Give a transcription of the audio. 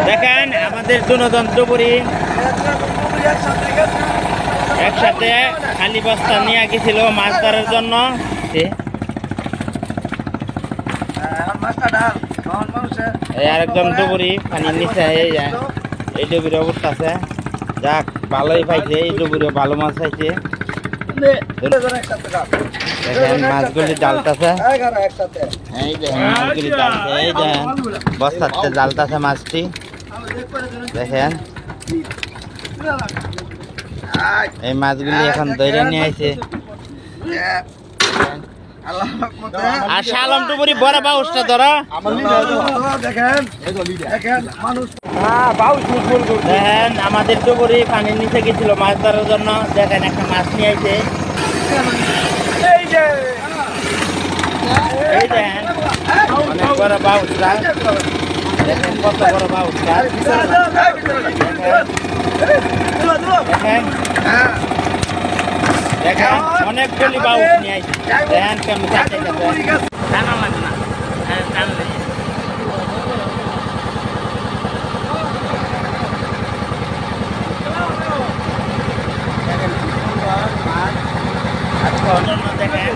দেখেন আমাদের বিনোদন ডুবুরি একসাথে খালি বস্তা নিয়ে গেছিল মাছ ধরার জন্য। এই আরেকজন ডুবুরি পানির নিচে এই ডুবুরি অবস্থা আছে। যাক ভালোই পাইছে, এই ডুবুরি ভালো মাছ পাইছে। দেখেন মাছগুলি ডালতাছে, এই দেখেন মাছগুলি ডালছে, এই দেখেন বস্তাতে ডালতাছে মাছটি। দেখেন এই মাছগুলি এখন ধরে নিয়ে আইছে। আর শালম টুপুরি বড় বাউসটা ধরো। দেখেন আমাদের টুপুরি পানির নিচে গেছিল মাছ ধরার জন্য। দেখেন একটা মাছ নিয়ে আইছে, এই দেখেন অনেক বড় বাউসটা। দেখেন কত বড় বাউসটা। দেখেন দেখেন অনেকগুলি বাউস নিয়ে আইছে। দেখেন কেমন টানা লাগে না, টানলে দেখেন